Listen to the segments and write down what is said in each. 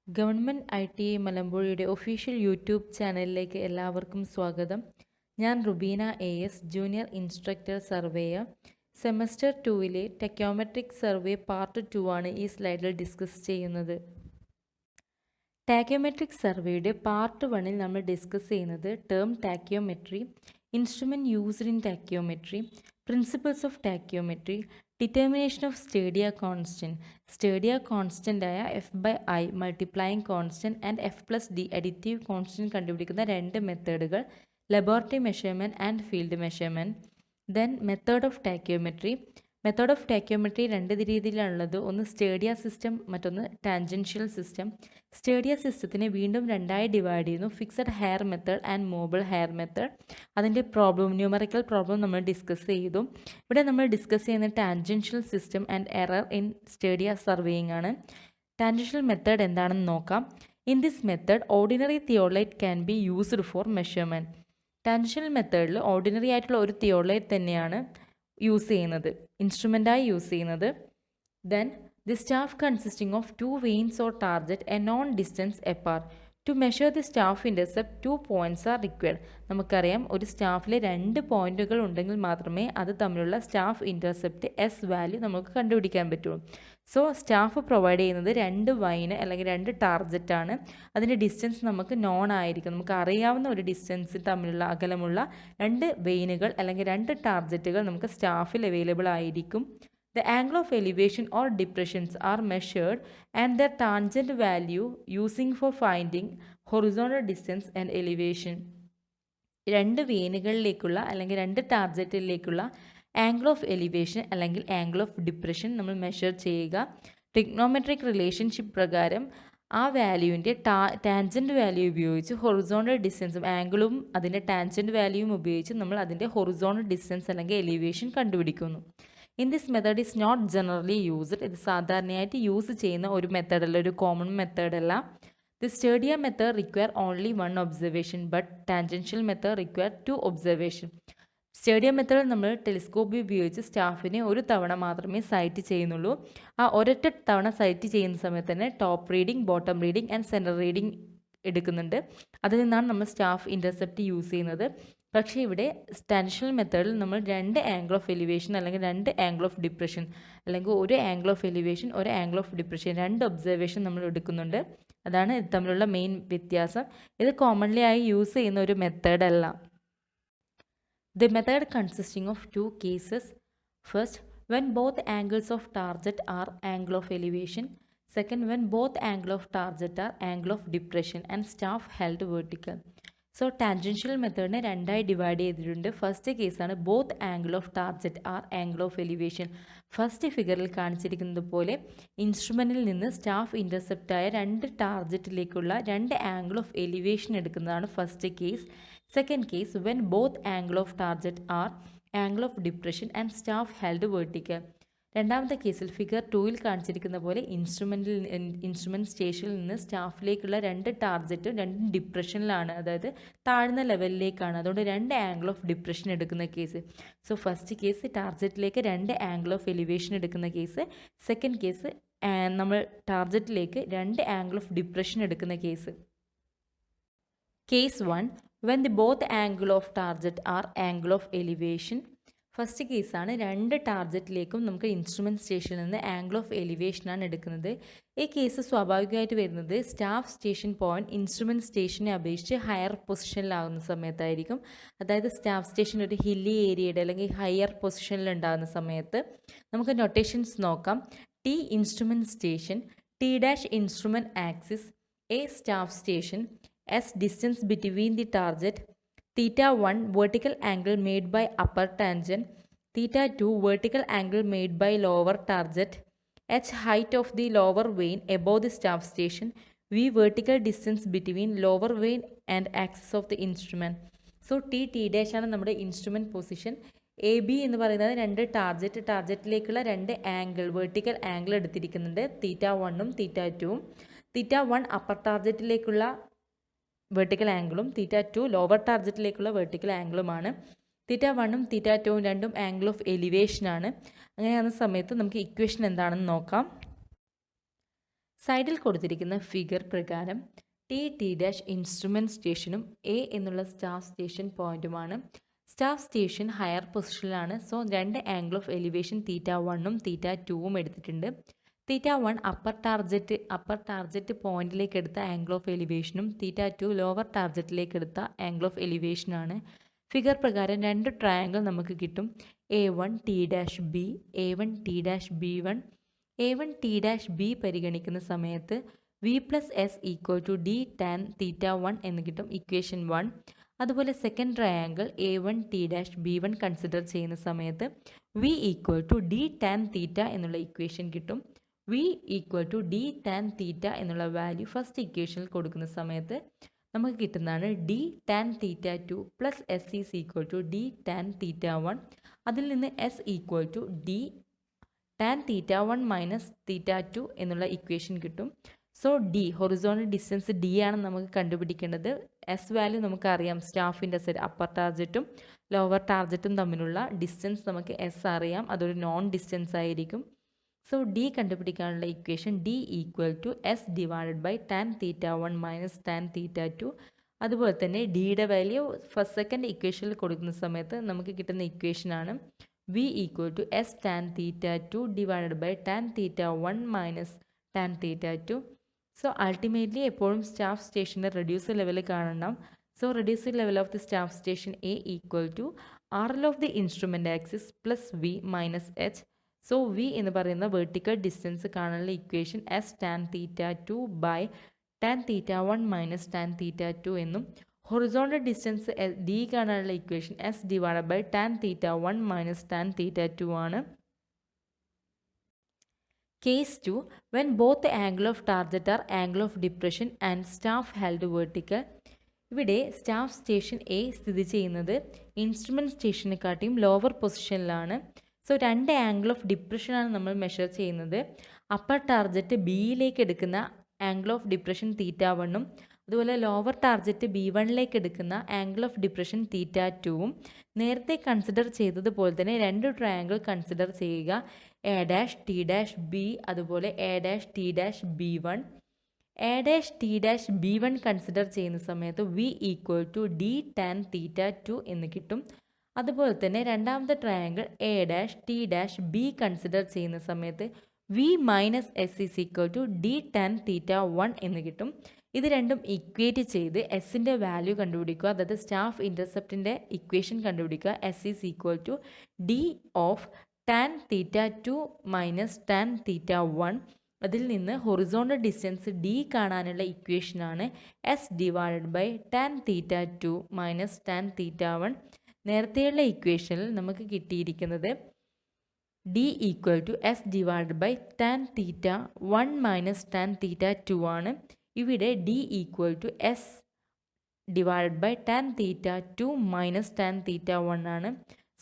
Government ITA മലമ്പുഴയുടെ official YouTube ചാനലിലേക്ക് എല്ലാവർക്കും സ്വാഗതം. ഞാൻ Rubina AS, junior instructor surveyor. Semester 2-ലെ ടെക്യോമെട്രിക് സർവേ പാർട്ട് 2 ആണ് ഈ സ്ലൈഡിൽ ഡിസ്കസ് ചെയ്യുന്നത്. ടാക്യോമെട്രിക് സർവേയുടെ പാർട്ട് 1-ൽ നമ്മൾ ഡിസ്കസ് ചെയ്യുന്നത് term tacheometry, instrument used in tacheometry, principles of tacheometry, determination of stadia constant, stadia constant ആയ F/I multiplying constant and F+D additive constant കണ്ടുപിടിക്കുന്ന രണ്ട് മെത്തേഡുകൾ, laboratory measurement and field measurement. Then method of tacheometry. Method of tacheometry രണ്ട് രീതിയിലാണുള്ളത്. ഒന്ന് stadia system, മറ്റൊന്ന് tangential system. Stadia സിസ്റ്റത്തിനെ വീണ്ടും രണ്ടായി ഡിവൈഡ് ചെയ്യുന്നു, fixed hair method and movable hair method. അതിൻ്റെ ന്യൂമറിക്കൽ പ്രോബ്ലം നമ്മൾ ഡിസ്കസ് ചെയ്തു. ഇവിടെ നമ്മൾ ഡിസ്കസ് ചെയ്യുന്ന tangential system and error in stadia surveying ആണ്. ടാൻജൻഷ്യൽ മെത്തേഡ് എന്താണെന്ന് നോക്കാം. In this method ordinary theodolite can be used for measurement. Tangential മെത്തേഡിൽ ഓർഡിനറി ആയിട്ടുള്ള ഒരു തിയോളൈറ്റ് തന്നെയാണ് യൂസ് ചെയ്യുന്നത്, ഇൻസ്ട്രുമെൻ്റായി യൂസ് ചെയ്യുന്നത്. Then the staff consisting of 2 vanes or target a known distance apart. To measure the staff intercept 2 points are required. നമുക്കറിയാം, ഒരു സ്റ്റാഫിൽ 2 പോയിൻറ്റുകൾ ഉണ്ടെങ്കിൽ മാത്രമേ അത് തമ്മിലുള്ള സ്റ്റാഫ് ഇൻ്റർസെപ്റ്റ് എസ് വാല്യൂ നമുക്ക് കണ്ടുപിടിക്കാൻ പറ്റുള്ളൂ. സോ സ്റ്റാഫ് പ്രൊവൈഡ് ചെയ്യുന്നത് 2 വൈന് അല്ലെങ്കിൽ 2 ടാർജറ്റാണ്. അതിൻ്റെ ഡിസ്റ്റൻസ് നമുക്ക് നോൺ ആയിരിക്കും, നമുക്ക് അറിയാവുന്ന ഒരു ഡിസ്റ്റൻസ് തമ്മിലുള്ള അകലമുള്ള 2 വെയിനുകൾ അല്ലെങ്കിൽ 2 ടാർജറ്റുകൾ നമുക്ക് സ്റ്റാഫിൽ അവൈലബിൾ ആയിരിക്കും. The angle of elevation or depressions are measured and their tangent value using for finding horizontal distance and elevation. 2 വെയിനുകളിലേക്കുള്ള അല്ലെങ്കിൽ 2 ടാർജറ്റിലേക്കുള്ള ആംഗിൾ ഓഫ് എലിവേഷൻ അല്ലെങ്കിൽ ആംഗിൾ ഓഫ് ഡിപ്രഷൻ നമ്മൾ മെഷർ ചെയ്യുക. ട്രിഗ്നോമെട്രിക് റിലേഷൻഷിപ്പ് പ്രകാരം ആ വാല്യൂവിൻ്റെ ടാൻജൻറ്റ് വാല്യൂ ഉപയോഗിച്ച് ഹൊറിസോണ്ടൽ ഡിസ്റ്റൻസും ആംഗിളും അതിൻ്റെ ടാൻജൻറ്റ് വാല്യൂവും ഉപയോഗിച്ച് നമ്മൾ അതിൻ്റെ ഹൊറിസോണ്ടൽ ഡിസ്റ്റൻസ് അല്ലെങ്കിൽ എലിവേഷൻ കണ്ടുപിടിക്കുന്നു. In this method is not generally used. ഇത് സാധാരണയായിട്ട് യൂസ് ചെയ്യുന്ന ഒരു മെത്തേഡല്ല, ഒരു കോമൺ മെത്തേഡല്ല. The stadia method require only 1 observation but tangential method require 2 observation. Stadia method നമ്മൾ ടെലിസ്കോപ്പ് ഉപയോഗിച്ച് സ്റ്റാഫിനെ ഒരു തവണ മാത്രമേ സൈറ്റ് ചെയ്യുന്നുള്ളൂ. ആ ഒരൊറ്റ തവണ സൈറ്റ് ചെയ്യുന്ന സമയത്ത് തന്നെ top reading, bottom reading and centre reading എടുക്കുന്നുണ്ട്. അതിൽ നിന്നാണ് നമ്മൾ സ്റ്റാഫ് ഇൻ്റർസെപ്റ്റ് യൂസ് ചെയ്യുന്നത്. പക്ഷേ ഇവിടെ ടാൻജൻഷ്യൽ മെത്തേഡിൽ നമ്മൾ 2 ആംഗിൾ ഓഫ് എലിവേഷൻ അല്ലെങ്കിൽ 2 ആംഗിൾ ഓഫ് ഡിപ്രഷൻ അല്ലെങ്കിൽ ഒരു ആംഗിൾ ഓഫ് എലിവേഷൻ, ഒരു ആംഗിൾ ഓഫ് ഡിപ്രഷൻ, 2 ഒബ്സർവേഷൻ നമ്മൾ എടുക്കുന്നുണ്ട്. അതാണ് ഇത് തമ്മിലുള്ള മെയിൻ വ്യത്യാസം. ഇത് കോമൺലി ആയി യൂസ് ചെയ്യുന്ന ഒരു മെത്തേഡ് അല്ല. The method consisting of 2 cases. First, when both angles of target are angle of elevation. Second, when both angle of target are angle of depression and staff held vertical. So tangential മെത്തേഡിനെ രണ്ടായി divide ചെയ്തിട്ടുണ്ട്. First കേസാണ് both angle of target are angle of elevation. First ഫിഗറിൽ കാണിച്ചിരിക്കുന്നത് പോലെ ഇൻസ്ട്രുമെൻറ്റിൽ നിന്ന് staff ഇൻ്റർസെപ്റ്റായ 2 ടാർജറ്റിലേക്കുള്ള 2 ആംഗിൾ ഓഫ് എലിവേഷൻ എടുക്കുന്നതാണ് first case. Second case, when both angle of target are angle of depression and staff held vertical. രണ്ടാമത്തെ കേസിൽ ഫിഗർ 2-ൽ കാണിച്ചിരിക്കുന്ന പോലെ ഇൻസ്ട്രുമെൻറ്റ് സ്റ്റേഷനിൽ നിന്ന് സ്റ്റാഫിലേക്കുള്ള 2 ടാർജറ്റ് 2 ഡിപ്രഷനിലാണ്, അതായത് താഴ്ന്ന ലെവലിലേക്കാണ്. അതുകൊണ്ട് 2 ആംഗിൾ ഓഫ് ഡിപ്രഷൻ എടുക്കുന്ന കേസ്. സോ ഫസ്റ്റ് കേസ് ടാർജറ്റിലേക്ക് 2 ആംഗിൾ ഓഫ് എലിവേഷൻ എടുക്കുന്ന കേസ്. സെക്കൻഡ് കേസ് നമ്മൾ ടാർജറ്റിലേക്ക് 2 ആംഗിൾ ഓഫ് ഡിപ്രഷൻ എടുക്കുന്ന case. Case 1, when the both angle of target are angle of elevation. First കേസാണ് 2 ടാർജറ്റിലേക്കും നമുക്ക് ഇൻസ്ട്രുമെൻറ്റ് സ്റ്റേഷനിൽ നിന്ന് ആംഗിൾ ഓഫ് എലിവേഷനാണ് എടുക്കുന്നത്. ഈ കേസ് സ്വാഭാവികമായിട്ട് വരുന്നത് സ്റ്റാഫ് സ്റ്റേഷൻ പോയിൻറ്റ് ഇൻസ്ട്രുമെൻറ്റ് സ്റ്റേഷനെ അപേക്ഷിച്ച് ഹയർ പൊസിഷനിലാകുന്ന സമയത്തായിരിക്കും. അതായത് സ്റ്റാഫ് സ്റ്റേഷൻ ഒരു ഹില്ലി ഏരിയയുടെ അല്ലെങ്കിൽ ഹയർ പൊസിഷനിൽ ഉണ്ടാകുന്ന സമയത്ത്. നമുക്ക് നൊട്ടേഷൻസ് നോക്കാം. T instrument station, T dash instrument axis, A staff station, S distance between the target, theta 1 vertical angle made by upper tangent, theta 2 vertical angle made by lower target, H height of the lower vein above the staff station, V vertical distance between lower vein and axis of the instrument. So T dash ആണ് നമ്മുടെ instrument position. AB എന്ന് പറയുന്നത് 2 ടാർജറ്റിലേക്കുള്ള 2 angle, vertical angle എടുത്തിരിക്കുന്നുണ്ട്, തീറ്റ 1ഉം തീറ്റ 2ഉം. തീറ്റ 1 upper ടാർജറ്റിലേക്കുള്ള vertical ആംഗിളും തീറ്റ 2 lower ടാർജറ്റിലേക്കുള്ള vertical ആംഗിളുമാണ്. തീറ്റ 1ഉം തീറ്റ 2ഉം രണ്ടും angle of എലിവേഷനാണ്. അങ്ങനെയാകുന്ന സമയത്ത് നമുക്ക് equation എന്താണെന്ന് നോക്കാം. സൈഡിൽ കൊടുത്തിരിക്കുന്ന ഫിഗർ പ്രകാരം ടി ഡാഷ് ഇൻസ്ട്രുമെൻറ്റ് സ്റ്റേഷനും എ എന്നുള്ള സ്റ്റാഫ് സ്റ്റേഷൻ പോയിന്റുമാണ്. സ്റ്റാഫ് സ്റ്റേഷൻ ഹയർ പൊസിഷനിലാണ്. സോ രണ്ട് ആംഗിൾ ഓഫ് എലിവേഷൻ θ1ഉം θ2ഉം എടുത്തിട്ടുണ്ട്. θ1 അപ്പർ ടാർജറ്റ് പോയിന്റിലേക്ക് എടുത്ത ആംഗിൾ ഓഫ് എലിവേഷനും θ2 ലോവർ ടാർജറ്റിലേക്ക് എടുത്ത ആംഗിൾ ഓഫ് എലിവേഷനാണ്. ഫിഗർ പ്രകാരം രണ്ട് ട്രയാങ്കിൾ നമുക്ക് കിട്ടും. A1T'B, A1T'B1. A1T'B പരിഗണിക്കുന്ന സമയത്ത് V plus S equal to D tan θ1 എന്ന് കിട്ടും, ഇക്വേഷൻ 1. അതുപോലെ സെക്കൻഡ് ട്രയാങ്കിൾ A1T'B1 കൺസിഡർ ചെയ്യുന്ന സമയത്ത് V equal to D tan theta എന്നുള്ള ഇക്വേഷൻ കിട്ടും. V equal to D tan theta എന്നുള്ള വാല്യൂ ഫസ്റ്റ് ഇക്വേഷനിൽ കൊടുക്കുന്ന സമയത്ത് നമുക്ക് കിട്ടുന്നതാണ് D tan θ2 plus S is equal to D tan θ1. അതിൽ നിന്ന് S equal to D tan θ1 minus θ2 എന്നുള്ള ഇക്വേഷൻ കിട്ടും. So D horizontal distance D ആണ് നമുക്ക് കണ്ടുപിടിക്കേണ്ടത്. എസ് വാല്യൂ നമുക്കറിയാം, സ്റ്റാഫിൻ്റെ സൈഡ് അപ്പർ ടാർജറ്റും ലോവർ ടാർജറ്റും തമ്മിലുള്ള ഡിസ്റ്റൻസ് നമുക്ക് എസ് അറിയാം, അതൊരു നോൺ ഡിസ്റ്റൻസ് ആയിരിക്കും. സോ ഡി കണ്ടുപിടിക്കാനുള്ള equation D equal to S divided by tan θ1 minus tan θ2. അതുപോലെ തന്നെ ഡിയുടെ വാല്യൂ സെക്കൻഡ് ഇക്വേഷനിൽ കൊടുക്കുന്ന സമയത്ത് നമുക്ക് കിട്ടുന്ന ഇക്വേഷനാണ് V equal to S tan θ2 divided by tan θ1 minus tan θ2. So ultimately എപ്പോഴും സ്റ്റാഫ് സ്റ്റേഷൻ്റെ റെഡ്യൂസർ ലെവൽ കാണണം. So reduced level of the staff station A equal to RL of the instrument axis plus V minus H. So V എന്ന് പറയുന്ന vertical distance കാണാനുള്ള equation S tan θ2 by tan θ1 minus tan θ2 എന്നും horizontal distance D കാണാനുള്ള equation S divided by tan θ1 minus tan θ2 ആണ്. Case 2, when both the angle of target are angle of depression and staff held vertical. ഇവിടെ staff station A സ്ഥിതി ചെയ്യുന്നത് instrument സ്റ്റേഷനെക്കാട്ടിയും lower പൊസിഷനിലാണ്. So രണ്ട് angle of ഡിപ്രഷനാണ് നമ്മൾ measure ചെയ്യുന്നത്. Upper target ബിയിലേക്ക് എടുക്കുന്ന angle of depression θ1ഉം അതുപോലെ lower target B1ലേക്ക് എടുക്കുന്ന angle of depression θ2ഉം. നേരത്തെ കൺസിഡർ ചെയ്തതുപോലെ തന്നെ രണ്ട് ട്രയാങ്കിൾ കൺസിഡർ ചെയ്യുക, A', T', അതുപോലെ A', T', B1 കൺസിഡർ ചെയ്യുന്ന സമയത്ത് V equal to D tan θ2 എന്ന് കിട്ടും. അതുപോലെ തന്നെ രണ്ടാമത്തെ ട്രയാങ്കിൾ A', T', കൺസിഡർ ചെയ്യുന്ന സമയത്ത് V minus S is equal to D tan θ1 എന്ന് കിട്ടും. ഇത് രണ്ടും ഇക്വേറ്റ് ചെയ്ത് എസിൻ്റെ വാല്യൂ കണ്ടുപിടിക്കുക, അതായത് സ്റ്റാഫ് ഇൻ്റർസെപ്റ്റിൻ്റെ ഇക്വേഷൻ കണ്ടുപിടിക്കുക. S is equal to D of tan θ2 minus tan θ1. അതിൽ നിന്ന് ഹൊറിസോണ്ടൽ ഡിസ്റ്റൻസ് ഡി കാണാനുള്ള ഇക്വേഷനാണ് S divided by tan θ2 minus tan θ1. നേരത്തെയുള്ള ഇക്വേഷനിൽ നമുക്ക് കിട്ടിയിരിക്കുന്നത് D equal to S divided by tan θ1 minus tan θ2 ആണ്. ഇവിടെ D equal to S divided by tan θ2 minus tan θ1 ആണ്.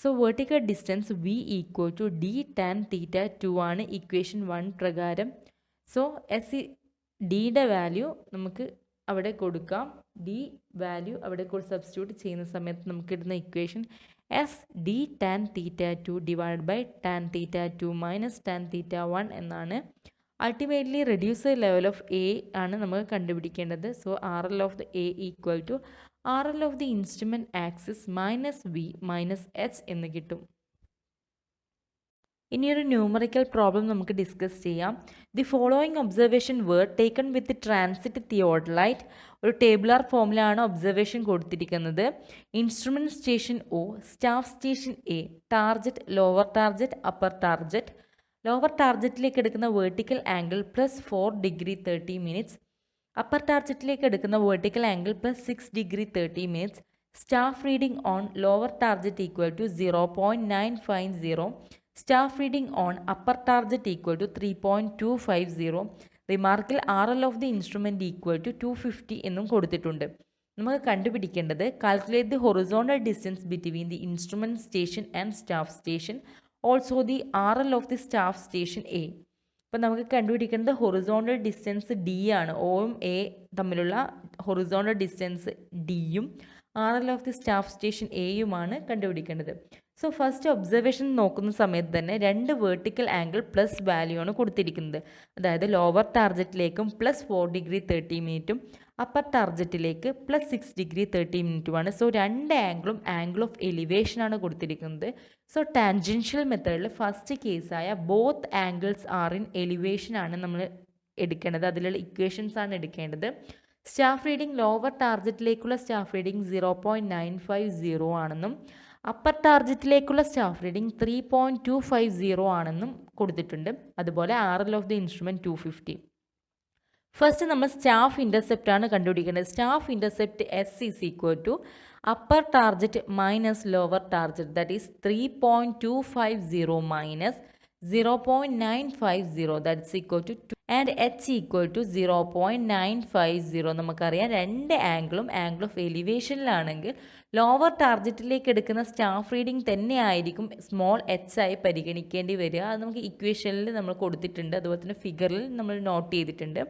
So vertical distance V equal to D tan θ2 ആണ് equation 1 പ്രകാരം. So ഡിയുടെ വാല്യൂ നമുക്ക് അവിടെ കൊടുക്കാം. ഡി വാല്യൂ അവിടെ സബ്സ്റ്റിറ്റ്യൂട്ട് ചെയ്യുന്ന സമയത്ത് നമുക്ക് കിട്ടുന്ന equation S D tan θ2 divide by tan θ2 minus tan θ1 എന്നാണ്. Ultimately reduced level of A ആണ് നമുക്ക് കണ്ടുപിടിക്കേണ്ടത്. So RL of the A equal to RL of the instrument axis minus V minus H എന്ന് കിട്ടും. ഇനിയൊരു ന്യൂമറിക്കൽ പ്രോബ്ലം നമുക്ക് discuss ചെയ്യാം. The following observation were taken with transit theodolite. ഒരു tabular ഫോമിലാണ് ഒബ്സർവേഷൻ കൊടുത്തിരിക്കുന്നത്. Instrument station O, staff station A, target lower target upper target. Lower ടാർജറ്റിലേക്ക് എടുക്കുന്ന vertical angle plus 4 degree 30 minutes. Upper ടാർജറ്റിലേക്ക് എടുക്കുന്ന vertical angle plus 6 degree 30 minutes. Staff reading on lower target equal to 0.950. Staff reading on upper target equal to 3.250. റിമാർക്കിൽ RL of the instrument equal to 250 എന്നും കൊടുത്തിട്ടുണ്ട്. നമുക്ക് കണ്ടുപിടിക്കേണ്ടത് calculate the horizontal distance between the instrument station and staff station, also the RL of the staff station A. അപ്പോൾ നമുക്ക് കണ്ടുപിടിക്കേണ്ടത് horizontal distance D ആണ്. ഒയും എ തമ്മിലുള്ള ഹൊറിസോണ്ടൽ ഡിസ്റ്റൻസ് ഡിയും RL of the staff station എയുമാണ് കണ്ടുപിടിക്കേണ്ടത്. സോ ഫസ്റ്റ് ഒബ്സർവേഷൻ നോക്കുന്ന സമയത്ത് തന്നെ 2 വേർട്ടിക്കൽ ആംഗിൾ പ്ലസ് വാല്യൂ ആണ് കൊടുത്തിരിക്കുന്നത്. അതായത് ലോവർ ടാർജറ്റിലേക്കും +4°30' അപ്പർ ടാർജറ്റിലേക്ക് +6°30' സോ 2 ആംഗിളും ആംഗിൾ ഓഫ് എലിവേഷൻ ആണ് കൊടുത്തിരിക്കുന്നത്. സോ ടാൻജൻഷ്യൽ മെത്തേഡിൽ ഫസ്റ്റ് കേസായ both angles are in elevation ആണ് നമ്മൾ എടുക്കേണ്ടത്. അതിലുള്ള ഇക്വേഷൻസ് ആണ് എടുക്കേണ്ടത്. സ്റ്റാഫ് റീഡിംഗ് ലോവർ ടാർജറ്റിലേക്കുള്ള സ്റ്റാഫ് റീഡിംഗ് 0.950 ആണെന്നും അപ്പർ ടാർജറ്റിലേക്കുള്ള സ്റ്റാഫ് റീഡിംഗ് 3.250 ആണെന്നും കൊടുത്തിട്ടുണ്ട്. അതുപോലെ RL of the instrument 250. First നമ്മൾ സ്റ്റാഫ് ഇൻ്റർസെപ്റ്റ് ആണ് കണ്ടുപിടിക്കേണ്ടത്. Staff intercept S is equal to upper target minus lower target, that is 3.250 minus 0.950, that's equal to 2 and H equal to 0.950. നമുക്കറിയാം 2 ആംഗിളും angle of എലിവേഷനിലാണെങ്കിൽ lower ടാർജറ്റിലേക്ക് എടുക്കുന്ന staff reading തന്നെ ആയിരിക്കും സ്മോൾ h ആയി പരിഗണിക്കേണ്ടി വരിക. അത് നമുക്ക് ഇക്വേഷനിൽ നമ്മൾ കൊടുത്തിട്ടുണ്ട്, അതുപോലെ തന്നെ ഫിഗറിൽ നമ്മൾ നോട്ട് ചെയ്തിട്ടുണ്ട്.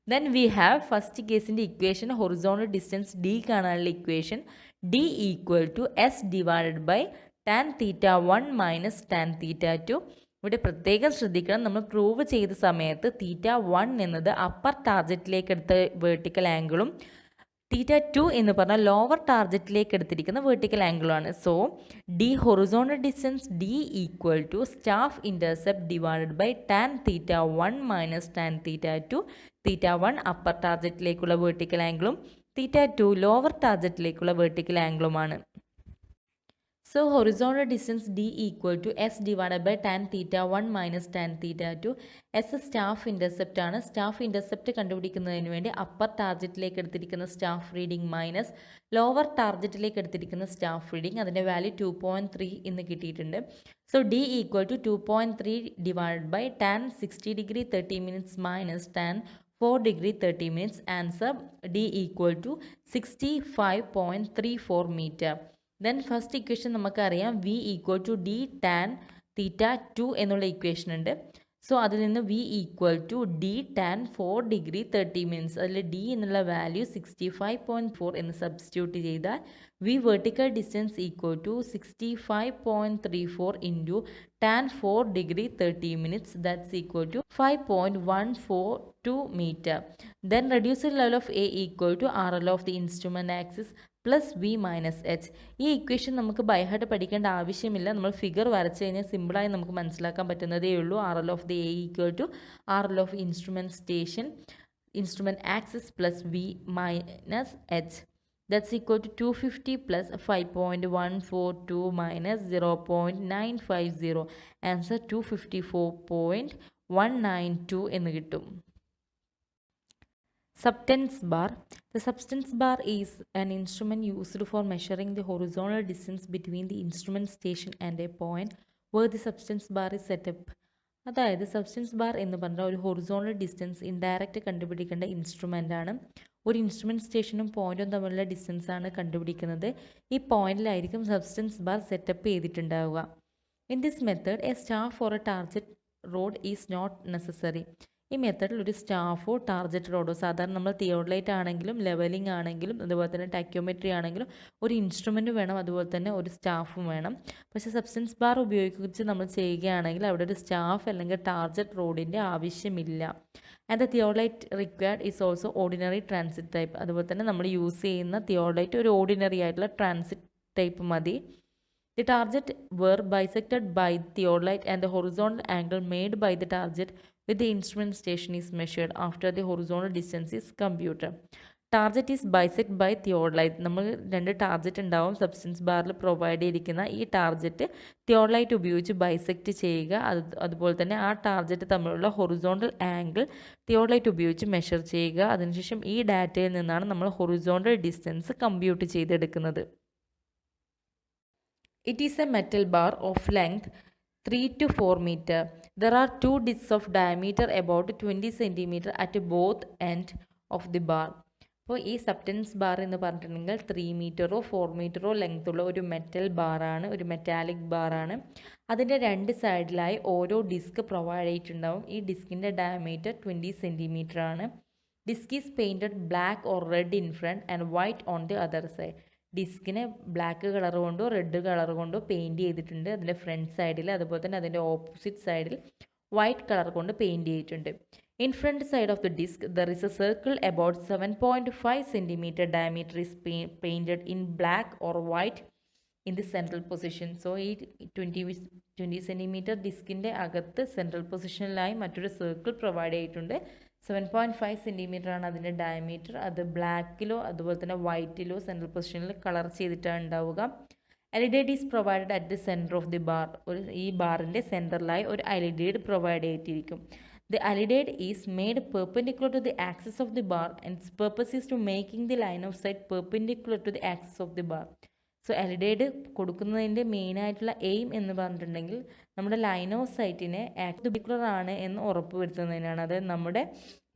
ദെൻ വി ഹാവ് ഫസ്റ്റ് കേസിൻ്റെ ഇക്വേഷൻ, ഹൊറിസോണ്ടൽ ഡിസ്റ്റൻസ് D കാണാനുള്ള equation D equal to S divided by tan θ1 minus tan θ2. ഇവിടെ പ്രത്യേകം ശ്രദ്ധിക്കണം, നമ്മൾ പ്രൂവ് ചെയ്ത സമയത്ത് θ1 എന്നത് അപ്പർ ടാർജറ്റിലേക്ക് എടുത്ത വേർട്ടിക്കൽ ആംഗിളും θ2 എന്ന് പറഞ്ഞാൽ ലോവർ ടാർജറ്റിലേക്ക് എടുത്തിരിക്കുന്ന വേർട്ടിക്കൽ ആംഗിളാണ്. So D horizontal distance D equal to staff intercept divided by tan θ1 minus tan θ2. θ1 upper ടാർജറ്റിലേക്കുള്ള വേർട്ടിക്കൽ ആംഗിളും θ2 ലോവർ ടാർജറ്റിലേക്കുള്ള വേർട്ടിക്കൽ ആംഗിളുമാണ്. So horizontal distance D equal to S divided by tan θ1 minus tan θ2. S staff intercept ആണ്. Staff intercept കണ്ടുപിടിക്കുന്നതിന് വേണ്ടി upper ടാർജറ്റിലേക്ക് എടുത്തിരിക്കുന്ന staff reading minus lower ടാർജറ്റിലേക്ക് എടുത്തിരിക്കുന്ന സ്റ്റാഫ് റീഡിംഗ്, അതിൻ്റെ വാല്യൂ 2.3 എന്ന് കിട്ടിയിട്ടുണ്ട്. So D equal to 2.3 divide by tan 60°30' minus tan 4°30'. Answer D equal to 65.34 metre. Then first equation നമുക്കറിയാം V equal to D tan θ2 എന്നുള്ള ഇക്വേഷൻ ഉണ്ട്. സോ അതിൽ നിന്ന് V equal to D tan 4°30'. അതിൽ D എന്നുള്ള value 65.4 എന്ന് substitute ചെയ്താൽ V vertical distance equal to 65.34 into tan 4°30', that's equal to 5.142 metre. Then reduced level of A equal to RL of the instrument axis plus V minus H. ഈ equation നമുക്ക് by heart പഠിക്കേണ്ട ആവശ്യമില്ല, നമ്മൾ figure വരച്ച് കഴിഞ്ഞാൽ സിമ്പിളായി നമുക്ക് മനസ്സിലാക്കാൻ പറ്റുന്നതേ ഉള്ളൂ. RL of the A equal to RL of instrument station instrument axis plus V minus H, that's equal to 250 plus 5.142 minus 0.950. Answer 254.192 എന്ന് കിട്ടും. Substance bar. The substance bar is an instrument used for measuring the horizontal distance between the instrument station and a point where the substance bar is set up. അതായത് substance bar എന്ന് പറഞ്ഞാൽ ഒരു horizontal distance indirect കണ്ടുപിടിക്കേണ്ട instrument ആണ്. ഒരു instrument സ്റ്റേഷനും പോയിൻറ്റും തമ്മിലുള്ള distance ആണ് കണ്ടുപിടിക്കുന്നത്. ഈ പോയിന്റിലായിരിക്കും സബ്സ്റ്റൻസ് ബാർ സെറ്റപ്പ് ചെയ്തിട്ടുണ്ടാവുക. In this method a staff for a target rod is not necessary. ഈ മെത്തേഡിൽ ഒരു സ്റ്റാഫോ ടാർജറ്റ് റോഡോ, സാധാരണ നമ്മൾ തിയോഡലൈറ്റ് ആണെങ്കിലും ലെവലിംഗ് ആണെങ്കിലും അതുപോലെ തന്നെ ടാക്യോമെട്രി ആണെങ്കിലും ഒരു ഇൻസ്ട്രുമെൻറ്റ് വേണം, അതുപോലെ തന്നെ ഒരു സ്റ്റാഫും വേണം. പക്ഷേ സബ്സ്റ്റൻസ് ബാർ ഉപയോഗിച്ച് നമ്മൾ ചെയ്യുകയാണെങ്കിൽ അവിടെ ഒരു സ്റ്റാഫ് അല്ലെങ്കിൽ ടാർജറ്റ് റോഡിൻ്റെ ആവശ്യമില്ല. And the theodolite required is also ordinary transit type. അതുപോലെ തന്നെ നമ്മൾ യൂസ് ചെയ്യുന്ന തിയോഡലൈറ്റ് ഒരു ഓർഡിനറി ആയിട്ടുള്ള ട്രാൻസിറ്റ് ടൈപ്പ് മതി. The target were bisected by theodolite and the horizontal angle made by the target with the instrument station is measured after the horizontal distance is computed. Target is bisected by theodolite. നമ്മൾ 2 target ഉണ്ടാവും. Substance ബാറിൽ provide ചെയ്തിരിക്കുന്ന ഈ target theodolite ഉപയോഗിച്ച് bisect ചെയ്യുക. അതുപോലെ തന്നെ ആ ടാർജറ്റ് തമ്മിലുള്ള ഹൊറിസോണ്ടൽ ആംഗിൾ തിയോഡലൈറ്റ് ഉപയോഗിച്ച് മെഷർ ചെയ്യുക. അതിനുശേഷം ഈ ഡാറ്റയിൽ നിന്നാണ് നമ്മൾ ഹൊറിസോണ്ടൽ ഡിസ്റ്റൻസ് കമ്പ്യൂട്ട് ചെയ്തെടുക്കുന്നത്. It is a metal bar of length 3 to 4 meter. There are 2 discs of diameter about 20 cm at both ends of the bar. അപ്പോൾ ഈ സബ്സ്റ്റൻസ് ബാർ എന്ന് പറഞ്ഞിട്ടുണ്ടെങ്കിൽ 3 മീറ്ററോ 4 മീറ്ററോ ലെങ്ത് ഉള്ള ഒരു മെറ്റൽ ബാറാണ്, ഒരു മെറ്റാലിക് ബാറാണ്. അതിൻ്റെ 2 സൈഡിലായി ഓരോ ഡിസ്ക് പ്രൊവൈഡ് ചെയ്തിട്ടുണ്ടാവും. ഈ ഡിസ്കിൻ്റെ ഡയമീറ്റർ 20 സെൻറ്റിമീറ്റർ ആണ്. Disc is painted black or red in front and white on the other side. ഡിസ്കിനെ ബ്ലാക്ക് കളർ കൊണ്ടോ റെഡ് കളർ കൊണ്ടോ പെയിൻറ് ചെയ്തിട്ടുണ്ട്. അതിൻ്റെ ഫ്രണ്ട് സൈഡിൽ, അതുപോലെ തന്നെ അതിൻ്റെ ഓപ്പോസിറ്റ് സൈഡിൽ വൈറ്റ് കളർ കൊണ്ട് പെയിൻറ് ചെയ്തിട്ടുണ്ട്. In front side of the disc there is a circle about 7.5 cm diameter is painted in black or white in the central position. So ഈ 20 cm ഡിസ്കിൻ്റെ അകത്ത് സെൻട്രൽ പൊസിഷനിലായി മറ്റൊരു സർക്കിൾ പ്രൊവൈഡ് ചെയ്തിട്ടുണ്ട്. 7.5 cm ആണ് അതിൻ്റെ diameter. അത് ബ്ലാക്കിലോ അതുപോലെ തന്നെ വൈറ്റിലോ സെൻട്രൽ പൊസിഷനിൽ കളർ ചെയ്തിട്ടാണ് ഉണ്ടാവുക. Alidade is provided at the centre of the bar. ഈ ബാറിൻ്റെ സെൻറ്ററിലായി ഒരു എലിഡേഡ് പ്രൊവൈഡ് ചെയ്തിരിക്കും. The alidade is made perpendicular to the axis of the bar and its purpose is to making the line of sight perpendicular to the axis of the bar. So alidade കൊടുക്കുന്നതിൻ്റെ മെയിനായിട്ടുള്ള aim എന്ന് പറഞ്ഞിട്ടുണ്ടെങ്കിൽ നമ്മുടെ line of സൈറ്റിനെ perpendicular ആണ് എന്ന് ഉറപ്പ് വരുത്തുന്നതിനാണ്. അതായത് നമ്മുടെ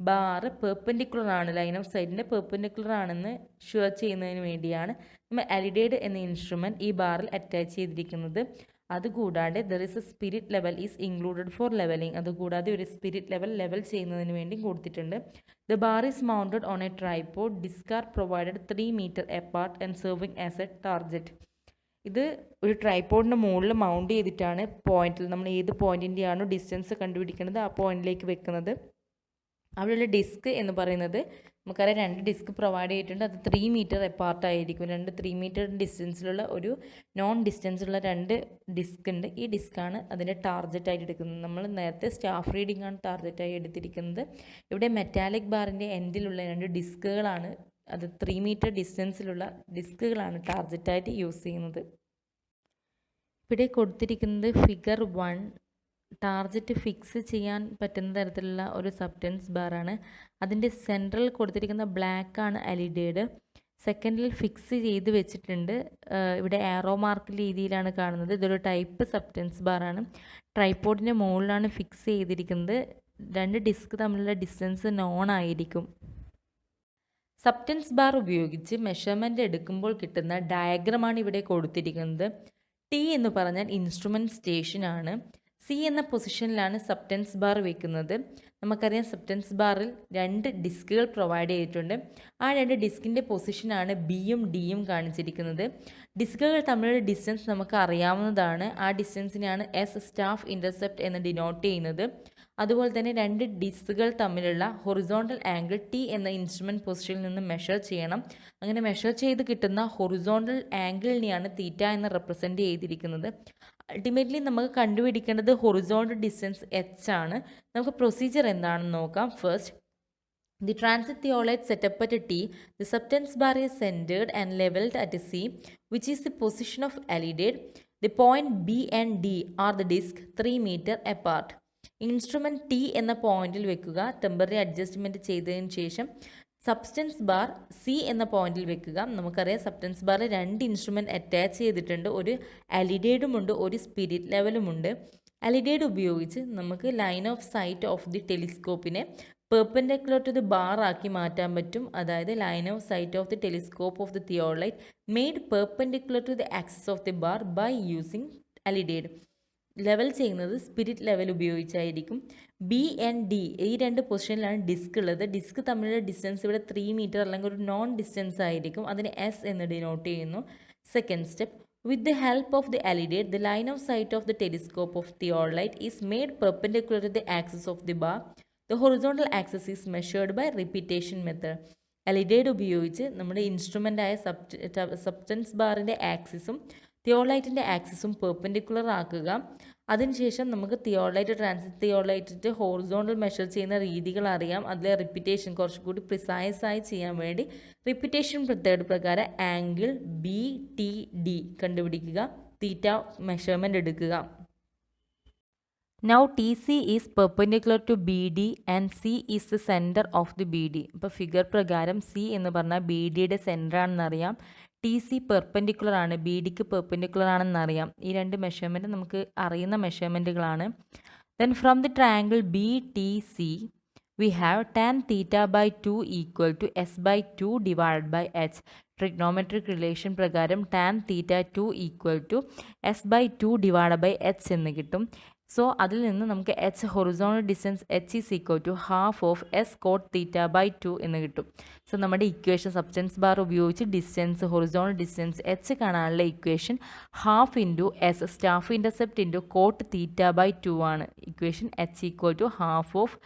ബാറ് പെർപെൻഡിക്കുലർ ആണ്, ലൈൻ ഓഫ് സൈറ്റിൻ്റെ പെർപെൻഡിക്കുലർ ആണെന്ന് ഷുവർ ചെയ്യുന്നതിന് വേണ്ടിയാണ് നമ്മൾ എലിഡേഡ് എന്ന ഇൻസ്ട്രുമെൻറ്റ് ഈ ബാറിൽ അറ്റാച്ച് ചെയ്തിരിക്കുന്നത്. അതുകൂടാതെ there is a spirit level is included for levelling. അതുകൂടാതെ ഒരു സ്പിരിറ്റ് ലെവൽ ചെയ്യുന്നതിന് വേണ്ടി കൊടുത്തിട്ടുണ്ട്. The bar is mounted on a tripod. Disc are provided 3 meter apart and serving as a target. ഇത് ഒരു ട്രൈപോഡിൻ്റെ മുകളിൽ മൗണ്ട് ചെയ്തിട്ടാണ് പോയിന്റിൽ നമ്മൾ ഏത് പോയിന്റിൻ്റെയാണോ ഡിസ്റ്റൻസ് കണ്ടുപിടിക്കുന്നത് ആ പോയിന്റിലേക്ക് വെക്കുന്നത്. അവിടെയുള്ള ഡിസ്ക് എന്ന് പറയുന്നത് നമുക്കറിയാം 2 ഡിസ്ക് പ്രൊവൈഡ് ചെയ്തിട്ടുണ്ട്. അത് 3 meter അപ്പാർട്ടായിരിക്കും. 3 meter ഡിസ്റ്റൻസിലുള്ള ഒരു നോൺ ഡിസ്റ്റൻസുള്ള 2 ഡിസ്ക് ഉണ്ട്. ഈ ഡിസ്ക്കാണ് അതിൻ്റെ ടാർജറ്റായിട്ട് എടുക്കുന്നത്. നമ്മൾ നേരത്തെ സ്റ്റാഫ് റീഡിംഗ് ആണ് ടാർജറ്റായി എടുത്തിരിക്കുന്നത്. ഇവിടെ മെറ്റാലിക് ബാറിൻ്റെ എൻഡിലുള്ള 2 ഡിസ്കുകളാണ്, അത് 3 meter ഡിസ്റ്റൻസിലുള്ള ഡിസ്കുകളാണ് ടാർജറ്റായിട്ട് യൂസ് ചെയ്യുന്നത്. ഇവിടെ കൊടുത്തിരിക്കുന്നത് ഫിഗർ 1 ടാർജറ്റ് ഫിക്സ് ചെയ്യാൻ പറ്റുന്ന തരത്തിലുള്ള ഒരു സബ്സ്റ്റൻസ് ബാറാണ്. അതിൻ്റെ സെൻട്രൽ കൊടുത്തിരിക്കുന്ന ബ്ലാക്ക് ആണ് എലിഡേഡ്. സെക്കൻഡിൽ ഫിക്സ് ചെയ്ത് വെച്ചിട്ടുണ്ട്. ഇവിടെ ആരോ മാർക്ക് രീതിയിലാണ് കാണുന്നത്. ഇതൊരു ടൈപ്പ് സബ്സ്റ്റൻസ് ബാറാണ്. ട്രൈപോഡിൻ്റെ മുകളിലാണ് ഫിക്സ് ചെയ്തിരിക്കുന്നത്. 2 ഡിസ്ക് തമ്മിലുള്ള ഡിസ്റ്റൻസ് നോൺ ആയിരിക്കും. സബ്സ്റ്റൻസ് ബാർ ഉപയോഗിച്ച് മെഷർമെൻ്റ് എടുക്കുമ്പോൾ കിട്ടുന്ന ഡയഗ്രമാണ് ഇവിടെ കൊടുത്തിരിക്കുന്നത്. ടി എന്ന് പറഞ്ഞാൽ ഇൻസ്ട്രുമെൻറ്റ് സ്റ്റേഷനാണ്. സി എന്ന പൊസിഷനിലാണ് സബ്സ്റ്റൻസ് ബാർ വെക്കുന്നത്. നമുക്കറിയാം സബ്സ്റ്റൻസ് ബാറിൽ 2 ഡിസ്കുകൾ പ്രൊവൈഡ് ചെയ്തിട്ടുണ്ട്. ആ 2 ഡിസ്കിൻ്റെ പൊസിഷനാണ് ബിയും ഡിയും കാണിച്ചിരിക്കുന്നത്. ഡിസ്കുകൾ തമ്മിലുള്ള ഡിസ്റ്റൻസ് നമുക്ക് അറിയാവുന്നതാണ്. ആ ഡിസ്റ്റൻസിനെയാണ് എസ് സ്റ്റാഫ് ഇൻ്റർസെപ്റ്റ് എന്ന് ഡിനോട്ട് ചെയ്യുന്നത്. അതുപോലെ തന്നെ 2 ഡിസ്കുകൾ തമ്മിലുള്ള ഹൊറിസോണ്ടൽ ആംഗിൾ ടി എന്ന ഇൻസ്ട്രുമെൻറ്റ് പൊസിഷനിൽ നിന്ന് മെഷർ ചെയ്യണം. അങ്ങനെ മെഷർ ചെയ്ത് കിട്ടുന്ന ഹൊറിസോണ്ടൽ ആംഗിളിനെയാണ് തീറ്റ എന്ന് റെപ്രസെൻറ്റ് ചെയ്തിരിക്കുന്നത്. അൾട്ടിമേറ്റ്ലി നമുക്ക് കണ്ടുപിടിക്കേണ്ടത് ഹൊറിസോണ്ടൽ ഡിസ്റ്റൻസ് എച്ച് ആണ്. നമുക്ക് പ്രൊസീജിയർ എന്താണെന്ന് നോക്കാം. First, the transit theolite set up at a T, the substance bar is centered and leveled at a C, which is the position of alidade. The point B and D are the disc 3 meter apart. Instrument T എന്ന പോയിന്റിൽ വെക്കുക. Temporary adjustment ചെയ്തതിന് ശേഷം substance bar C എന്ന പോയിന്റിൽ വെക്കുക. നമുക്കറിയാം substance ബാറിൽ 2 ഇൻസ്ട്രുമെൻറ്റ് അറ്റാച്ച് ചെയ്തിട്ടുണ്ട്. ഒരു അലിഡേഡുമുണ്ട്, ഒരു സ്പിരിറ്റ് ലെവലുമുണ്ട്. അലിഡേഡ് ഉപയോഗിച്ച് നമുക്ക് line of sight of the ടെലിസ്കോപ്പിനെ പെർപെൻഡിക്കുലർ ടു ദി ബാർ ആക്കി മാറ്റാൻ പറ്റും. അതായത് line of sight of the telescope of the theodolite made perpendicular to the axis of the bar by using alidade. Level ചെയ്യുന്നത് spirit level ഉപയോഗിച്ചായിരിക്കും. B and D ഈ 2 പൊസിഷനിലാണ് disc ഉള്ളത്. Disc തമ്മിലുള്ള ഡിസ്റ്റൻസ് ഇവിടെ 3 meter അല്ലെങ്കിൽ ഒരു നോൺ ഡിസ്റ്റൻസ് ആയിരിക്കും. അതിന് എസ് എന്ന് ഡിനോട്ട് ചെയ്യുന്നു. Second step, with the help of the alidade, the line of sight of the telescope of theodolite is made perpendicular to the axis of the bar. The horizontal axis is measured by repetition method. Alidade ഉപയോഗിച്ച് നമ്മുടെ ഇൻസ്ട്രുമെൻ്റായ substance ബാറിൻ്റെ ആക്സിസും തിയോളൈറ്റിൻ്റെ ആക്സിസും perpendicular ആക്കുക. അതിനുശേഷം നമുക്ക് transit തിയോളൈറ്റിൻ്റെ horizontal measure ചെയ്യുന്ന രീതികൾ അറിയാം. അതിലെ റിപ്പിറ്റേഷൻ കുറച്ചുകൂടി പ്രിസൈസായി ചെയ്യാൻ വേണ്ടി റിപ്പിറ്റേഷൻ മെത്തേഡ് പ്രകാരം ആംഗിൾ ബി ടി ഡി കണ്ടുപിടിക്കുക. തീറ്റ മെഷർമെൻറ്റ് എടുക്കുക. Now TC is perpendicular to BD and C is the center of the BD. അപ്പോൾ ഫിഗർ പ്രകാരം C എന്ന് പറഞ്ഞാൽ BDയുടെ സെൻറ്റർ ആണെന്നറിയാം. TC പെർപെൻഡിക്കുലർ ആണ്, BDക്ക് പെർപെൻഡിക്കുലർ ആണെന്നറിയാം. ഈ 2 മെഷർമെൻറ്റ് നമുക്ക് അറിയുന്ന മെഷർമെൻറ്റുകളാണ്. Then from the triangle BTC we have tan theta by 2 equal to S by 2 divided by H. Trigonometric relation പ്രകാരം tan theta 2 equal to S by 2 divided by H എന്ന് കിട്ടും. So അതിൽ നിന്ന് നമുക്ക് H horizontal distance H is equal to half of S cot theta by 2 എന്ന് കിട്ടും. So നമ്മുടെ equation substance bar ഉപയോഗിച്ച് ഡിസ്റ്റൻസ് ഹൊറിസോണൽ ഡിസ്റ്റൻസ് എച്ച് കാണാനുള്ള equation half into S staff intercept into cot theta by 2 ആണ്. Equation H equal to half of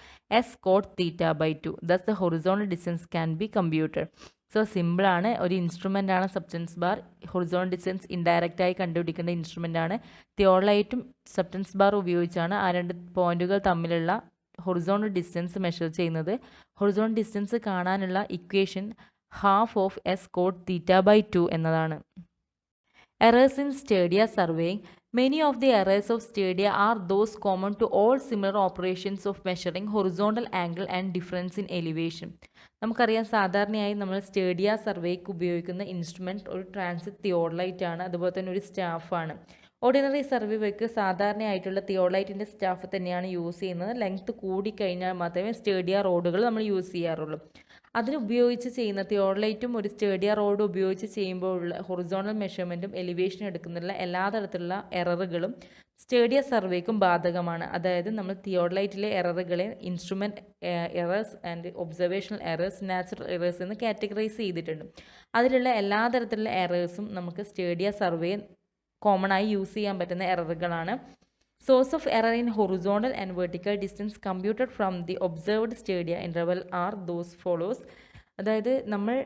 S cot theta by 2. Thus the horizontal distance can be computed. So സിമ്പിളാണ്. ഒരു instrument ആണ് substance bar. Horizontal distance ഇൻഡയറക്റ്റായി കണ്ടുപിടിക്കേണ്ട instrument ആണ്. തിയോളൈറ്റും substance bar ഉപയോഗിച്ചാണ് ആ രണ്ട് പോയിന്റുകൾ തമ്മിലുള്ള ഹൊറിസോണൽ ഡിസ്റ്റൻസ് മെഷർ ചെയ്യുന്നത്. ഹൊറിസോണൽ ഡിസ്റ്റൻസ് കാണാനുള്ള equation half of S cot theta by 2 എന്നതാണ്. Errors in Stadia surveying. Many of the errors of Stadia are those common to all similar operations of measuring horizontal angle and difference in elevation. നമുക്കറിയാം സാധാരണയായി നമ്മൾ സ്റ്റേഡിയ സർവേക്ക് ഉപയോഗിക്കുന്ന instrument ഒരു transit theodolite ആണ്, അതുപോലെ തന്നെ ഒരു സ്റ്റാഫാണ്. ഓർഡിനറി സർവേക്ക് സാധാരണയായിട്ടുള്ള തിയോഡലൈറ്റിൻ്റെ സ്റ്റാഫ് തന്നെയാണ് യൂസ് ചെയ്യുന്നത്. ലെങ്ത് കൂടിക്കഴിഞ്ഞാൽ മാത്രമേ സ്റ്റേഡിയ റോഡുകൾ നമ്മൾ യൂസ് ചെയ്യാറുള്ളൂ. അതിന് ഉപയോഗിച്ച് ചെയ്യുന്ന തിയോഡലൈറ്റും ഒരു സ്റ്റേഡിയ റോഡ് ഉപയോഗിച്ച് ചെയ്യുമ്പോഴുള്ള ഹൊറിസോണൽ മെഷർമെൻറ്റും എലിവേഷൻ എടുക്കുന്നുള്ള എല്ലാ തരത്തിലുള്ള എററുകളും സ്റ്റേഡിയ സർവേക്കും ബാധകമാണ്. അതായത് നമ്മൾ തിയോഡലൈറ്റിലെ എററുകളെ instrument errors and observational errors, natural errors എന്ന് കാറ്റഗറൈസ് ചെയ്തിട്ടുണ്ട്. അതിലുള്ള എല്ലാ തരത്തിലുള്ള എറേഴ്സും നമുക്ക് സ്റ്റേഡിയ സർവേ കോമൺ ആയി യൂസ് ചെയ്യാൻ പറ്റുന്ന എററുകളാണ്. Source of error in horizontal and vertical distance computed from the observed stadia interval are those follows. അതായത് നമ്മൾ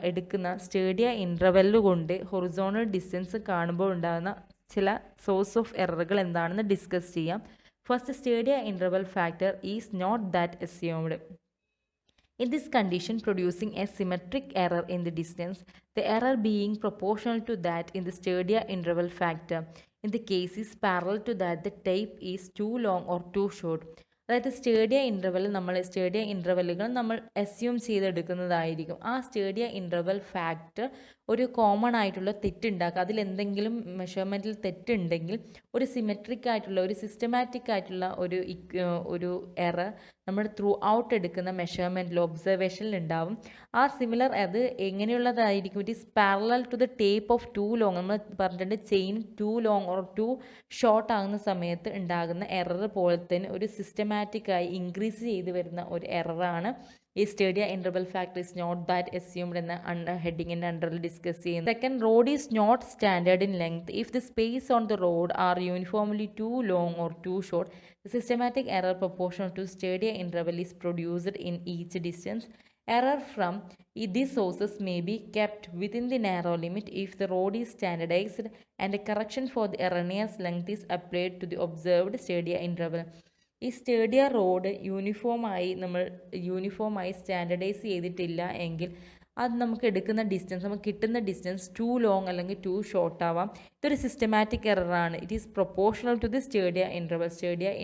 എടുക്കുന്ന സ്റ്റേഡിയ ഇൻ്റർവെല്ല് കൊണ്ട് ഹൊറിസോണൽ ഡിസ്റ്റൻസ് കാണുമ്പോൾ ഉണ്ടാകുന്ന ചില സോഴ്സ് ഓഫ് എററുകൾ എന്താണെന്ന് ഡിസ്കസ് ചെയ്യാം. First, stadia interval factor is not that assumed. In this condition, producing a symmetric error in the distance, the error being proportional to that in the stadia interval factor. In the case is parallel to that the tape is too long or too short. അതായത് സ്റ്റേഡിയ ഇൻ്റർവെല്ലുകൾ നമ്മൾ assume ചെയ്തെടുക്കുന്നതായിരിക്കും. ആ സ്റ്റേഡിയ interval factor ഒരു common ആയിട്ടുള്ള തെറ്റുണ്ടാക്കുക. അതിലെന്തെങ്കിലും മെഷർമെൻറ്റിൽ തെറ്റുണ്ടെങ്കിൽ ഒരു symmetric ആയിട്ടുള്ള ഒരു സിസ്റ്റമാറ്റിക് ആയിട്ടുള്ള ഒരു എറർ നമ്മൾ ത്രൂ ഔട്ട് എടുക്കുന്ന മെഷർമെൻറ്റിൽ ഒബ്സർവേഷനിൽ ഉണ്ടാവും. ആ സിമിലർ അത് എങ്ങനെയുള്ളതായിരിക്കും? It is parallel to the tape of too long. നമ്മൾ പറഞ്ഞിട്ടുണ്ട് chain too long or too short ആകുന്ന സമയത്ത് ഉണ്ടാകുന്ന എറർ പോലെ തന്നെ ഒരു സിസ്റ്റമാറ്റിക്കായി ഇൻക്രീസ് ചെയ്ത് വരുന്ന ഒരു എററാണ് ഈ stadia interval factor is not that assumed എന്ന ഹെഡിങ്ങിൻ്റെ അണ്ടറിൽ ഡിസ്കസ് ചെയ്യുന്നത്. Second, rod is not standard in length. If the space on the rod are uniformly too long or too short, the systematic error proportional to stadia interval is produced in each distance. Error from these sources may be kept within the narrow limit if the road is standardized and a correction for the erroneous length is applied to the observed stadia interval. ഈ സ്റ്റേഡിയ road യൂണിഫോമായി standardise ചെയ്തിട്ടില്ല എങ്കിൽ അത് നമുക്ക് കിട്ടുന്ന distance too long അല്ലെങ്കിൽ too short ആവാം. ഇതൊരു systematic എററാണ്. It is proportional to the stadia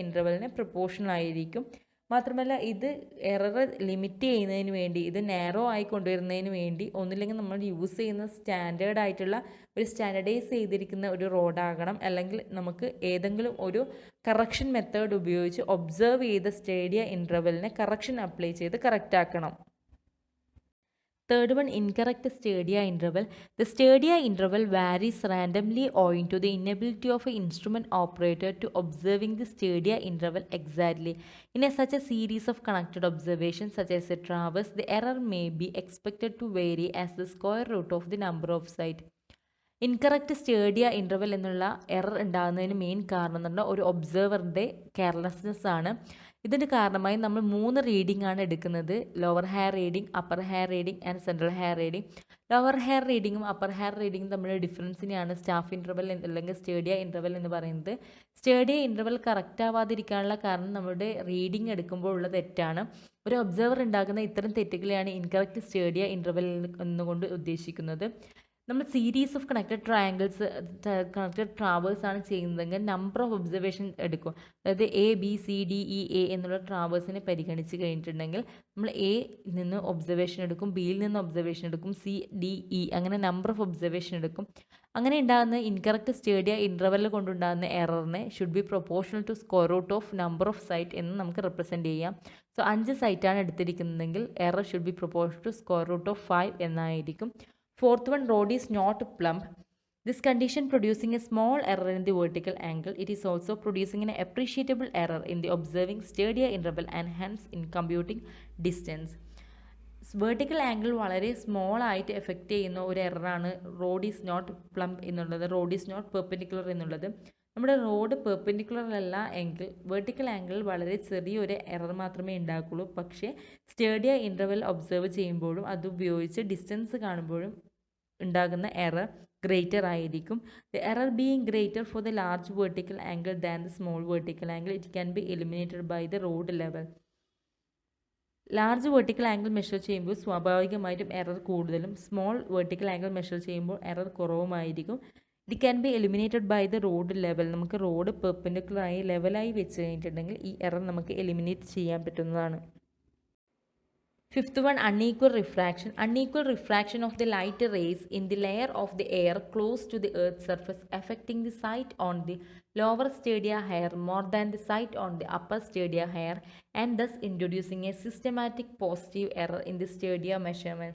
ഇൻ്റർവെലിന് പ്രൊപ്പോർഷണൽ ആയിരിക്കും. മാത്രമല്ല ഇത് എറർ ലിമിറ്റ് ചെയ്യുന്നതിന് വേണ്ടി, ഇത് നാരോ ആയി കൊണ്ടുവരുന്നതിന് വേണ്ടി ഒന്നില്ലെങ്കിൽ നമ്മൾ യൂസ് ചെയ്യുന്ന സ്റ്റാൻഡേർഡ് ആയിട്ടുള്ള ഒരു സ്റ്റാൻഡർഡൈസ് ചെയ്തിരിക്കുന്ന ഒരു റോഡാകണം, അല്ലെങ്കിൽ നമുക്ക് ഏതെങ്കിലും ഒരു കറക്ഷൻ മെത്തേഡ് ഉപയോഗിച്ച് ഒബ്സർവ് ചെയ്ത സ്റ്റേഡിയ ഇൻ്റർവെലിനെ കറക്ഷൻ അപ്ലൈ ചെയ്ത് കറക്റ്റ് ആക്കണം. Third one, incorrect stadia interval. The stadia interval varies randomly owing to the inability of an instrument operator to observing the stadia interval exactly. In such a series of connected observations such as a traverse, the error may be expected to vary as the square root of the number of sites. Incorrect stadia interval എന്നുള്ള error ഉണ്ടാകുന്നതിന് main കാരണം എന്ന് പറഞ്ഞാൽ ഒരു ഒബ്സർവറിൻ്റെ carelessness ആണ്. ഇതിന് കാരണമായി നമ്മൾ 3 റീഡിംഗ് ആണ് എടുക്കുന്നത്: lower hair reading, upper hair reading and central hair reading. Lower hair റീഡിങ്ങും അപ്പർ ഹെയർ റീഡിങ്ങും തമ്മിലുള്ള ഡിഫറൻസിനെയാണ് സ്റ്റാഫ് ഇൻ്റർവെൽ അല്ലെങ്കിൽ സ്റ്റേഡിയ ഇൻ്റർവെൽ എന്ന് പറയുന്നത്. സ്റ്റേഡിയ ഇൻ്റർവെൽ കറക്റ്റ് ആവാതിരിക്കാനുള്ള കാരണം നമ്മുടെ റീഡിംഗ് എടുക്കുമ്പോൾ ഉള്ള തെറ്റാണ്. ഒരു ഒബ്സർവർ ഉണ്ടാകുന്ന ഇത്തരം തെറ്റുകളെയാണ് ഇൻകറക്റ്റ് സ്റ്റേഡിയ ഇൻ്റർവെൽ എന്നുകൊണ്ട് ഉദ്ദേശിക്കുന്നത്. നമ്മൾ സീരീസ് ഓഫ് കണക്റ്റഡ് ട്രാവേഴ്സ് ആണ് ചെയ്യുന്നതെങ്കിൽ നമ്പർ ഓഫ് ഒബ്സർവേഷൻ എടുക്കും. അതായത് ABCDEA എന്നുള്ള ട്രാവേഴ്സിനെ പരിഗണിച്ച് കഴിഞ്ഞിട്ടുണ്ടെങ്കിൽ നമ്മൾ എയിൽ നിന്ന് ഒബ്സർവേഷൻ എടുക്കും, ബിയിൽ നിന്ന് ഒബ്സർവേഷൻ എടുക്കും, CDE അങ്ങനെ നമ്പർ ഓഫ് ഒബ്സർവേഷൻ എടുക്കും. അങ്ങനെ ഉണ്ടാകുന്ന ഇൻകറക്റ്റ് സ്റ്റേഡിയ ഇൻ്റർവെൽ കൊണ്ടുണ്ടാകുന്ന എററിനെ should be proportional to square root of number of sight എന്ന് നമുക്ക് റെപ്രസെൻറ്റ് ചെയ്യാം. സോ 5 സൈറ്റാണ് എടുത്തിരിക്കുന്നതെങ്കിൽ error should be proportional to square root of 5 എന്നായിരിക്കും. Fourth one, road is not plumb. This condition producing a small error in the vertical angle, it is also producing an appreciable error in the observing stadia interval and hence in computing distance. Vertical angle വളരെ small ആയിട്ട് effect ചെയ്യുന്ന ഒരു എററാണ് road is not plumb എന്നുള്ളത്, road is not perpendicular എന്നുള്ളത്. നമ്മുടെ road perpendicular അല്ല എങ്കിൽ vertical angle വളരെ ചെറിയൊരു എറർ മാത്രമേ ഉണ്ടാക്കുള്ളൂ. പക്ഷേ സ്റ്റേഡിയ ഇൻ്റർവെൽ ഒബ്സർവ് ചെയ്യുമ്പോഴും അത് ഉപയോഗിച്ച് ഡിസ്റ്റൻസ് കാണുമ്പോഴും ഉണ്ടാകുന്ന എറർ ഗ്രേറ്റർ ആയിരിക്കും. The error being greater for the large vertical angle than the small vertical angle, it can be eliminated by the rod level. Large vertical angle measure ചെയ്യുമ്പോൾ സ്വാഭാവികമായിട്ടും error കൂടുതലും, small vertical angle measure ചെയ്യുമ്പോൾ error കുറവുമായിരിക്കും. It can be eliminated by the rod level. നമുക്ക് rod പെർപെൻഡിക്കുലറായി ലെവലായി വെച്ച് കഴിഞ്ഞിട്ടുണ്ടെങ്കിൽ ഈ എറർ നമുക്ക് എലിമിനേറ്റ് ചെയ്യാൻ പറ്റുന്നതാണ്. Fifth one, unequal refraction. Unequal refraction of the light rays in the layer of the air close to the Earth's surface, affecting the sight on the lower stadia hair more than the sight on the upper stadia hair, and thus introducing a systematic positive error in the stadia measurement.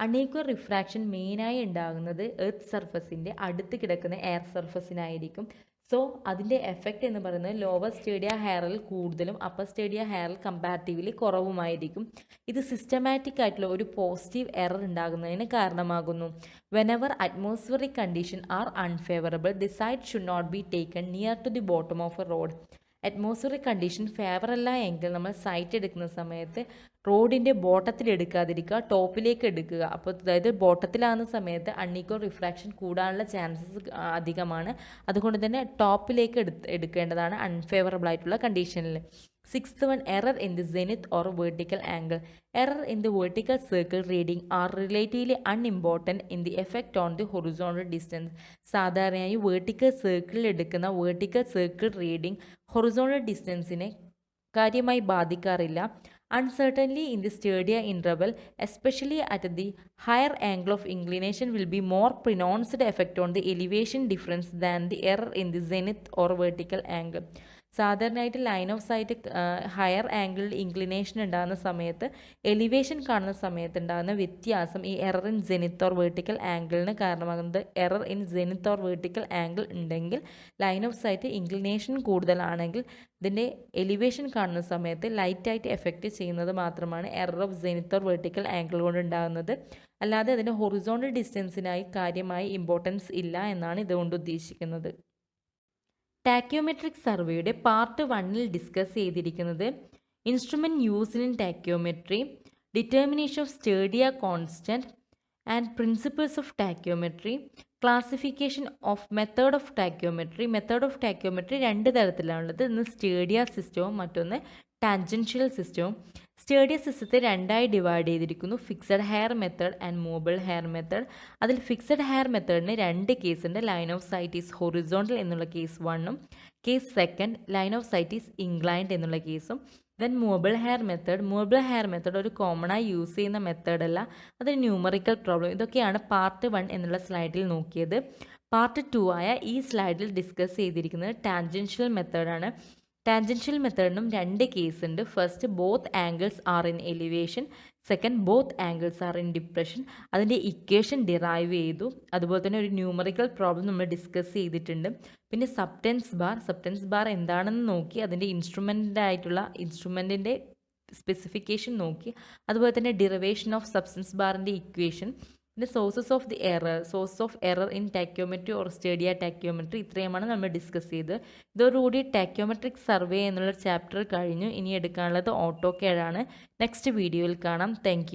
Unequal refraction മെയിനായി ഉണ്ടാകുന്നത് earth സർഫസിൻ്റെ അടുത്ത് കിടക്കുന്ന air സർഫസിനായിരിക്കും. So അതിൻ്റെ effect എന്ന് പറയുന്നത് lower സ്റ്റേഡിയ ഹെയറിൽ കൂടുതലും അപ്പർ സ്റ്റേഡിയ ഹെയറിൽ കമ്പാരിറ്റീവ്ലി കുറവുമായിരിക്കും. ഇത് സിസ്റ്റമാറ്റിക് ആയിട്ടുള്ള ഒരു പോസിറ്റീവ് എറർ ഉണ്ടാകുന്നതിന് കാരണമാകുന്നു. Whenever atmospheric condition are unfavourable, the sight should not be taken near to the bottom of a rod. Atmospheric condition favour അല്ല എങ്കിൽ നമ്മൾ സൈറ്റ് എടുക്കുന്ന സമയത്ത് റോഡിൻ്റെ ബോട്ടത്തിൽ എടുക്കാതിരിക്കുക, ടോപ്പിലേക്ക് എടുക്കുക. അപ്പോൾ അതായത് ബോട്ടത്തിലാകുന്ന സമയത്ത് അൺഈക്വൽ റിഫ്രാക്ഷൻ കൂടാനുള്ള ചാൻസസ് അധികമാണ്. അതുകൊണ്ട് തന്നെ ടോപ്പിലേക്ക് എടുക്കേണ്ടതാണ് അൺഫേവറബിൾ ആയിട്ടുള്ള കണ്ടീഷനിൽ. Sixth one, error in the zenith or vertical angle. Error in the vertical circle reading are relatively unimportant in the effect on the horizontal distance. സാധാരണയായി വെർട്ടിക്കൽ സർക്കിളിൽ എടുക്കുന്ന വെർട്ടിക്കൽ സർക്കിൾ റീഡിംഗ് ഹൊറിസോണ്ടൽ ഡിസ്റ്റൻസിനെ കാര്യമായി ബാധിക്കാറില്ല. Uncertainty in the stadia interval, especially at the higher angle of inclination, will be more pronounced effect on the elevation difference than the error in the zenith or vertical angle. സാധാരണയായിട്ട് line of sight higher ആംഗിളിൽ inclination ഉണ്ടാകുന്ന സമയത്ത് elevation കാണുന്ന സമയത്ത് ഉണ്ടാകുന്ന വ്യത്യാസം ഈ error in zenith or vertical ആംഗിളിന് കാരണമാകുന്നത്. Error in zenith or vertical angle ഉണ്ടെങ്കിൽ ലൈൻ ഓഫ് സൈറ്റ് ഇൻക്ലിനേഷൻ കൂടുതലാണെങ്കിൽ ഇതിൻ്റെ എലിവേഷൻ കാണുന്ന സമയത്ത് ലൈറ്റായിട്ട് എഫക്റ്റ് ചെയ്യുന്നത് മാത്രമാണ് error of zenith or vertical angle കൊണ്ട് ഉണ്ടാകുന്നത്. അല്ലാതെ അതിൻ്റെ ഹൊറിസോണ്ടൽ ഡിസ്റ്റൻസിനായി കാര്യമായി ഇമ്പോർട്ടൻസ് ഇല്ല എന്നാണ് ഇതുകൊണ്ട് ഉദ്ദേശിക്കുന്നത്. ടാക്കിയോമെട്രിക് സർവേയുടെ പാർട്ട് 1-ൽ ഡിസ്കസ് ചെയ്തിരിക്കുന്നത് instrument used in tacheometry, determination of stadia constant and principles of tacheometry, classification of method of tacheometry. Method of tacheometry രണ്ട് തരത്തിലാണുള്ളത്. ഒന്ന് സ്റ്റേഡിയ സിസ്റ്റവും മറ്റൊന്ന് ടാൻജൻഷ്യൽ സിസ്റ്റവും. സ്റ്റേഡിയ സിസ്റ്റത്തെ രണ്ടായി ഡിവൈഡ് ചെയ്തിരിക്കുന്നു, fixed hair method and movable hair method. അതിൽ ഫിക്സഡ് ഹെയർ മെത്തേഡിന് രണ്ട് കേസുണ്ട്. Line of sight is horizontal എന്നുള്ള കേസ് 1ഉം case 2 line of sight is inclined എന്നുള്ള കേസും. Then movable hair method. Movable hair method ഒരു കോമണായി യൂസ് ചെയ്യുന്ന മെത്തേഡല്ല, അതൊരു ന്യൂമറിക്കൽ പ്രോബ്ലം. ഇതൊക്കെയാണ് പാർട്ട് 1 എന്നുള്ള സ്ലൈഡിൽ നോക്കിയത്. പാർട്ട് 2 ആയ ഈ സ്ലൈഡിൽ ഡിസ്കസ് ചെയ്തിരിക്കുന്നത് ടാൻജൻഷ്യൽ മെത്തേഡാണ്. ടാൻജൻഷ്യൽ മെത്തേഡിനും രണ്ട് കേസ് ഉണ്ട്. First, both angles are in elevation. Second, both angles are in depression. അതിൻ്റെ ഇക്വേഷൻ ഡിറൈവ് ചെയ്തു. അതുപോലെ തന്നെ ഒരു ന്യൂമറിക്കൽ പ്രോബ്ലം നമ്മൾ ഡിസ്കസ് ചെയ്തിട്ടുണ്ട്. പിന്നെ സബ്റ്റൻസ് ബാർ. സബ്റ്റൻസ് ബാർ എന്താണെന്ന് നോക്കി അതിൻ്റെ ഇൻസ്ട്രുമെൻറ്റിൻ്റെ സ്പെസിഫിക്കേഷൻ നോക്കി. അതുപോലെ തന്നെ ഡിറൈവേഷൻ ഓഫ് സബ്സ്റ്റൻസ് ബാറിൻ്റെ ഇക്വേഷൻ. പിന്നെ sources of error in tacheometry or stadia tacheometry. ഇത്രയുമാണ് നമ്മൾ ഡിസ്കസ് ചെയ്തത്. ഇതോടുകൂടി ടാക്കിയോമെട്രിക് സർവേ എന്നുള്ള ചാപ്റ്റർ കഴിഞ്ഞു. ഇനി എടുക്കാനുള്ളത് ഓട്ടോ കേഡാണ്. നെക്സ്റ്റ് വീഡിയോയിൽ കാണാം. താങ്ക്